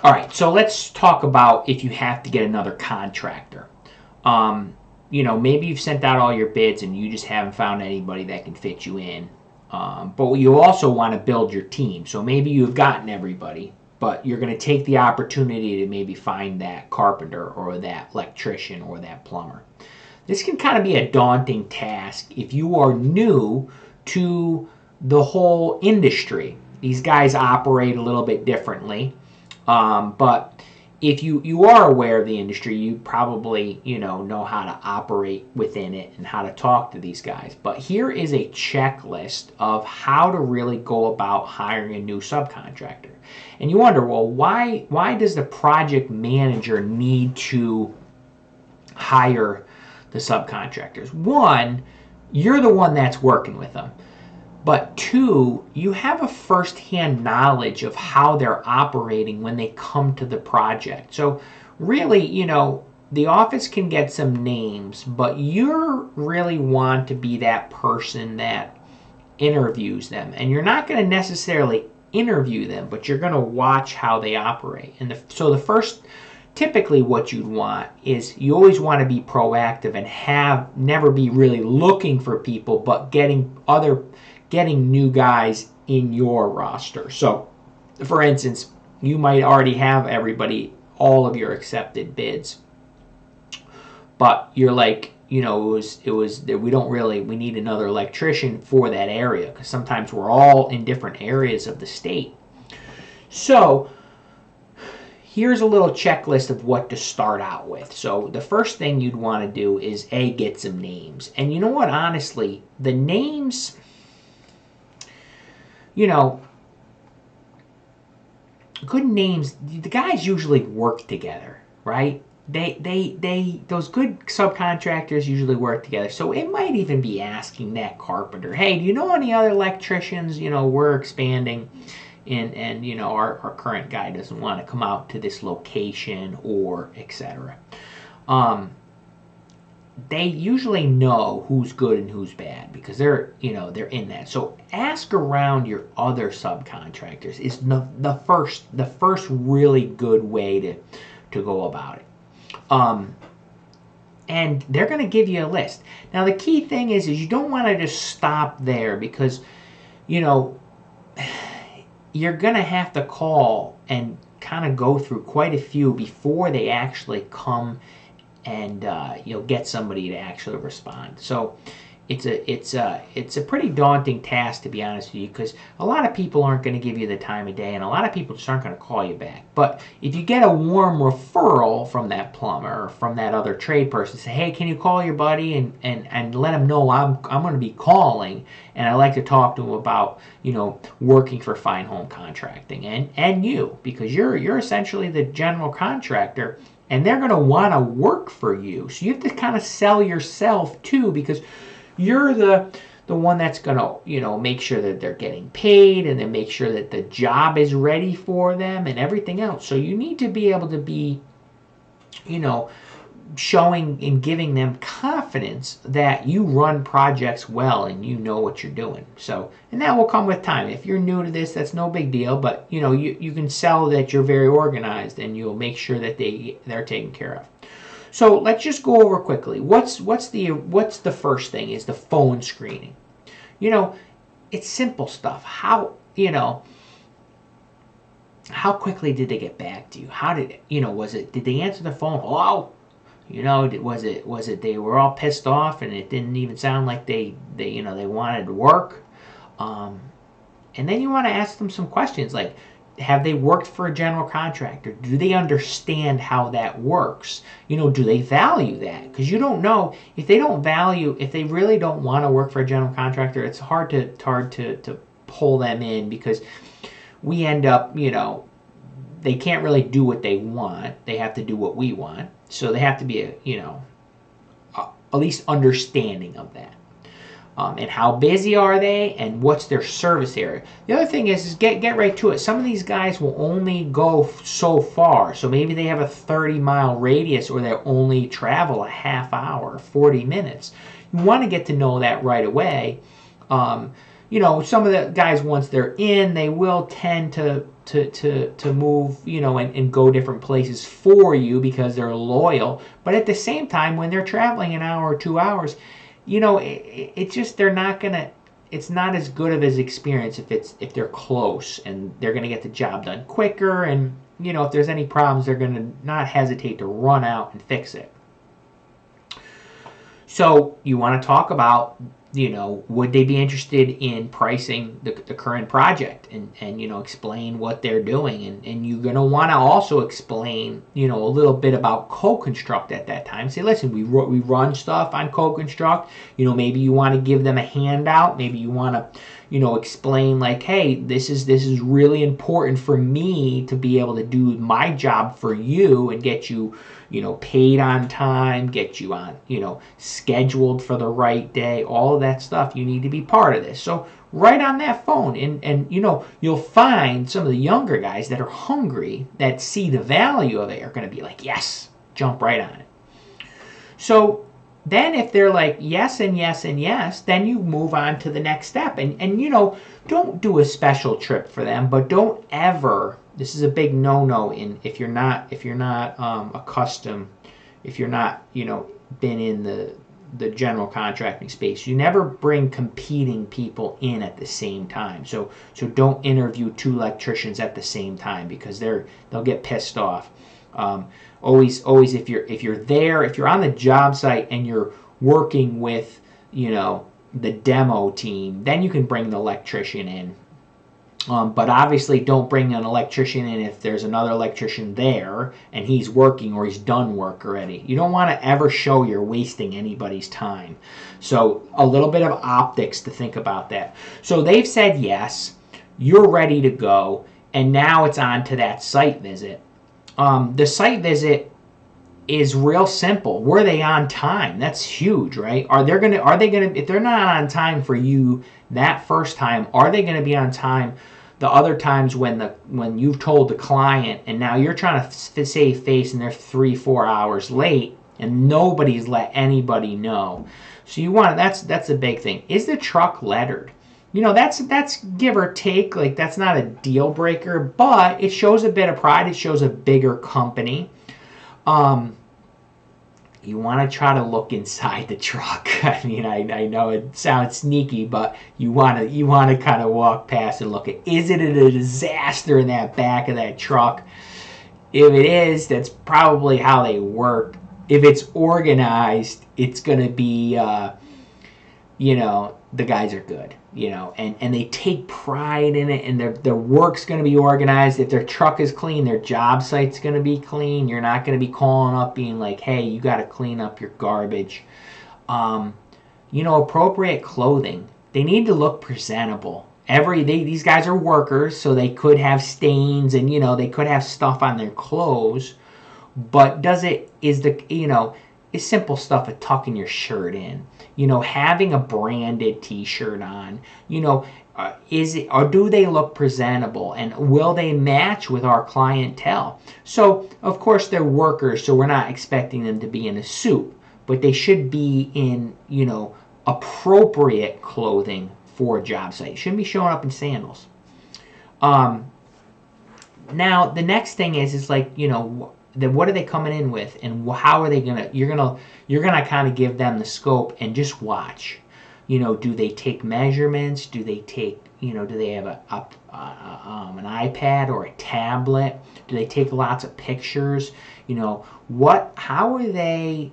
All right, so let's talk about if you have to get another contractor. Maybe you've sent out all your bids and you just haven't found anybody that can fit you in. But you also want to build your team. So maybe you've gotten everybody, but you're going to take the opportunity to maybe find that carpenter or that electrician or that plumber. This can kind of be a daunting task if you are new to the whole industry. These guys operate a little bit differently. But if you are aware of the industry, you probably, know how to operate within it and how to talk to these guys. But here is a checklist of how to really go about hiring a new subcontractor. And you wonder, well, why does the project manager need to hire the subcontractors? One, you're the one that's working with them. But two, you have a first-hand knowledge of how they're operating when they come to the project. So really, the office can get some names, but you really want to be that person that interviews them. And you're not going to necessarily interview them, but you're going to watch how they operate. And so the first, typically what you'd want is you always want to be proactive and never be really looking for people, but getting new guys in your roster. So, for instance, you might already have all of your accepted bids, but you're like, we need another electrician for that area, because sometimes we're all in different areas of the state. So, here's a little checklist of what to start out with. So, the first thing you'd want to do is get some names. And you know what, honestly, the names, good names, the guys usually work together, right? Those good subcontractors usually work together. So it might even be asking that carpenter, hey, do you know any other electricians? We're expanding and our current guy doesn't want to come out to this location, or etc. They usually know who's good and who's bad because they're in that. So ask around your other subcontractors is the first really good way to go about it. And they're going to give you a list. Now the key thing is you don't want to just stop there, because you're going to have to call and kind of go through quite a few before they actually come and get somebody to actually respond. So it's a pretty daunting task, to be honest with you, because a lot of people aren't going to give you the time of day, and a lot of people just aren't going to call you back. But if you get a warm referral from that plumber or from that other trade person, say, hey, can you call your buddy and let him know I'm going to be calling, and I'd like to talk to him about working for Fine Home Contracting and you, because you're essentially the general contractor. And they're going to want to work for you. So you have to kind of sell yourself too, because you're the one that's going to, make sure that they're getting paid, and then make sure that the job is ready for them and everything else. So you need to be able to be, showing and giving them confidence that you run projects well and you know what you're doing. So, and that will come with time. If you're new to this, that's no big deal, but you can sell that you're very organized, and you'll make sure that they're taken care of. So let's just go over quickly. What's the first thing is the phone screening. It's simple stuff. How quickly did they get back to you? How did did they answer the phone? Hello? Was it they were all pissed off and it didn't even sound like they wanted to work? And then you want to ask them some questions like, have they worked for a general contractor? Do they understand how that works? Do they value that? Because you don't know if they really don't want to work for a general contractor. It's hard to pull them in, because we end up, they can't really do what they want. They have to do what we want. So they have to be at least understanding of that. And how busy are they, and what's their service area. The other thing is get right to it. Some of these guys will only go so far. So maybe they have a 30-mile radius, or they'll only travel a half hour, 40 minutes. You want to get to know that right away. Some of the guys, once they're in, they will tend to to move, and go different places for you because they're loyal. But at the same time, when they're traveling an hour or 2 hours, it's just they're not gonna. It's not as good of an experience if they're close and they're gonna get the job done quicker. And if there's any problems, they're gonna not hesitate to run out and fix it. So you want to talk about, would they be interested in pricing the current project and explain what they're doing. And you're going to want to also explain, a little bit about co-construct at that time. Say, listen, we run stuff on co-construct. Maybe you want to give them a handout. Maybe you want to, explain like, hey, this is really important for me to be able to do my job for you and get you, paid on time, get you on, scheduled for the right day, all of that stuff. You need to be part of this. So right on that phone, and you'll find some of the younger guys that are hungry, that see the value of it, are going to be like, yes, jump right on it. So then if they're like yes and yes and yes, then you move on to the next step. And don't do a special trip for them, but don't ever, this is a big no-no if you're not accustomed, if you're not, been in the general contracting space, you never bring competing people in at the same time. So don't interview 2 electricians at the same time, because they'll get pissed off. Always if you're on the job site and you're working with, the demo team, then you can bring the electrician in. But obviously don't bring an electrician in if there's another electrician there and he's working or he's done work already. You don't want to ever show you're wasting anybody's time. So a little bit of optics to think about that. So they've said yes, you're ready to go, and now it's on to that site visit. The site visit is real simple. Were they on time? That's huge, right? Are they gonna if they're not on time for you that first time, are they gonna be on time the other times when you've told the client and now you're trying to save face and they're 3-4 hours late and nobody's let anybody know? So that's a big thing. Is the truck lettered? That's give or take, like that's not a deal breaker, but it shows a bit of pride. It shows a bigger company. You want to try to look inside the truck. I mean, I know it sounds sneaky, but you want to kind of walk past and look at, is it a disaster in that back of that truck? If it is, that's probably how they work. If it's organized, it's going to be, the guys are good, and they take pride in it, and their work's going to be organized. If their truck is clean, their job site's going to be clean. You're not going to be calling up being like, hey, you got to clean up your garbage. Appropriate clothing. They need to look presentable. These guys are workers, so they could have stains and, they could have stuff on their clothes. But is simple stuff of tucking your shirt in, having a branded t-shirt on, do they look presentable, and will they match with our clientele? So of course they're workers, so we're not expecting them to be in a suit, but they should be in, appropriate clothing for a job site. Shouldn't be showing up in sandals. Now the next thing is like, then what are they coming in with, and how are they gonna? You're gonna kind of give them the scope and just watch. Do they take measurements? Do they take? Do they have an iPad or a tablet? Do they take lots of pictures? How are they?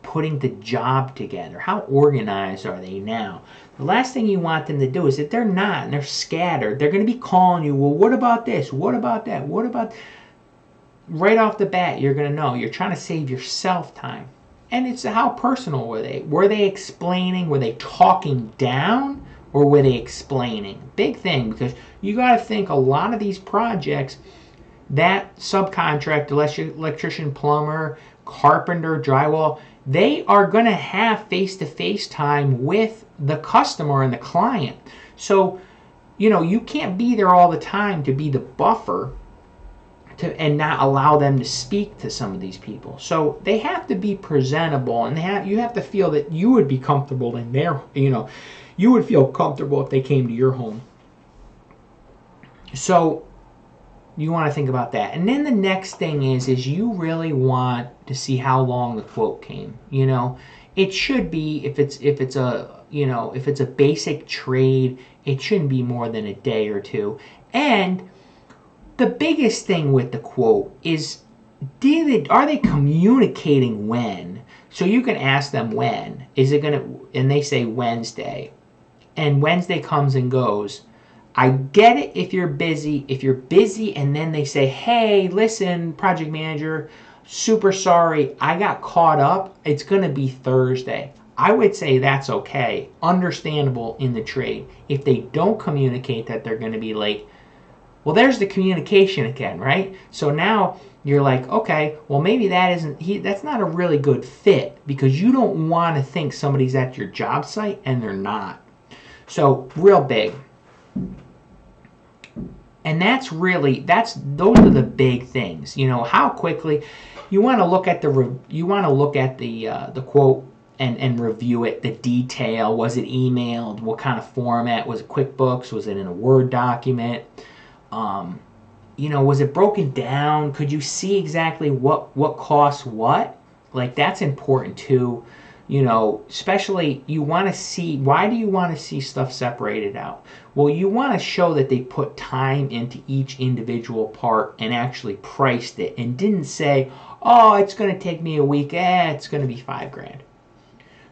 Putting the job together. How organized are they now? The last thing you want them to do is, if they're not and they're scattered, they're going to be calling you, well, what about this? What about that? What about... Right off the bat, you're going to know. You're trying to save yourself time. And it's how personal were they? Were they explaining? Were they talking down? Or were they explaining? Big thing, because you got to think a lot of these projects, that subcontractor, electrician, plumber, carpenter, drywall, they are going to have face-to-face time with the customer and the client. So, you can't be there all the time to be the buffer and not allow them to speak to some of these people. So they have to be presentable, and you have to feel that you would be comfortable in their, you would feel comfortable if they came to your home. So you want to think about that. And then the next thing is you really want to see how long the quote came. It should be, if it's a basic trade, it shouldn't be more than a day or two. And the biggest thing with the quote is, are they communicating when? So you can ask them, when is it gonna, and they say Wednesday, and Wednesday comes and goes. I get it if you're busy. If you're busy and then they say, hey, listen, project manager, super sorry, I got caught up. It's going to be Thursday. I would say that's okay. Understandable in the trade. If they don't communicate that they're going to be late, well, there's the communication again, right? So now you're like, okay, well, maybe that's not a really good fit, because you don't want to think somebody's at your job site and they're not. So real big. And those are the big things. How quickly you want to look at the quote and review it, the detail. Was it emailed? What kind of format? Was it QuickBooks? Was it in a Word document? Was it broken down? Could you see exactly what costs what? Like, that's important too. Especially you want to see, why do you want to see stuff separated out? Well, you want to show that they put time into each individual part and actually priced it and didn't say, oh, it's going to take me a week, it's going to be $5,000.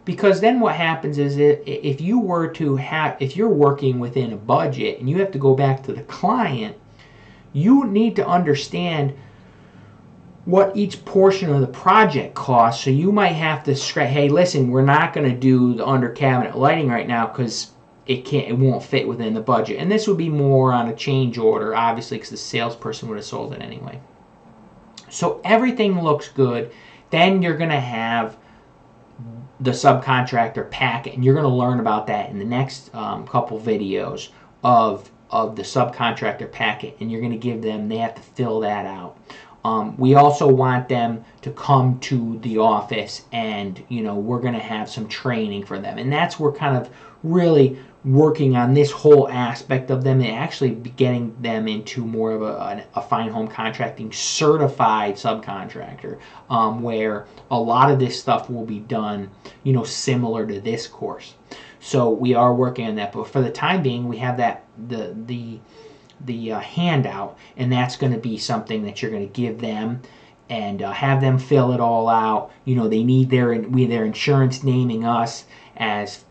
Because then what happens is, if you're working within a budget and you have to go back to the client, you need to understand what each portion of the project costs. So you might have to hey, listen, we're not going to do the under cabinet lighting right now because it won't fit within the budget. And this would be more on a change order, obviously, because the salesperson would have sold it anyway. So everything looks good. Then you're going to have the subcontractor packet, and you're going to learn about that in the next couple videos of the subcontractor packet, and you're going to give them, they have to fill that out. We also want them to come to the office, and we're going to have some training for them, and that's where kind of really working on this whole aspect of them and actually getting them into more of a fine home contracting certified subcontractor, where a lot of this stuff will be done similar to this course. So we are working on that, but for the time being, we have that the handout, and that's going to be something that you're going to give them and have them fill it all out. They need their insurance naming us as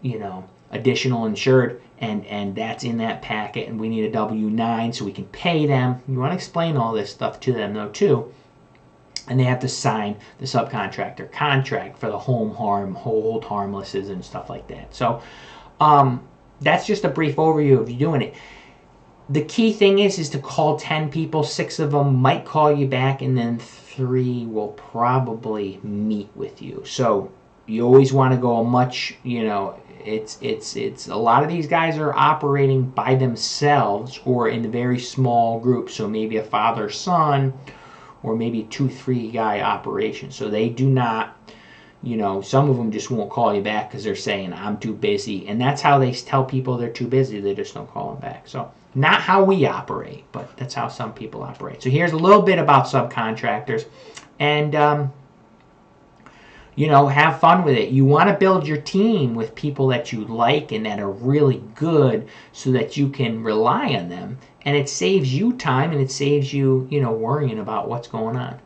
additional insured, and that's in that packet, and we need a W-9 so we can pay them. You want to explain all this stuff to them though too, and they have to sign the subcontractor contract for the hold harmlesses and stuff like that. So that's just a brief overview of you doing it. The key thing is to call 10 people. 6 of them might call you back, and then 3 will probably meet with you. So you always want to go it's a lot of these guys are operating by themselves or in very small groups. So maybe a father-son, or maybe a 2-3 guy operation. So they do not, some of them just won't call you back because they're saying, I'm too busy. And that's how they tell people they're too busy. They just don't call them back. So not how we operate, but that's how some people operate. So here's a little bit about subcontractors. And, have fun with it. You want to build your team with people that you like and that are really good so that you can rely on them. And it saves you time, and it saves you, worrying about what's going on.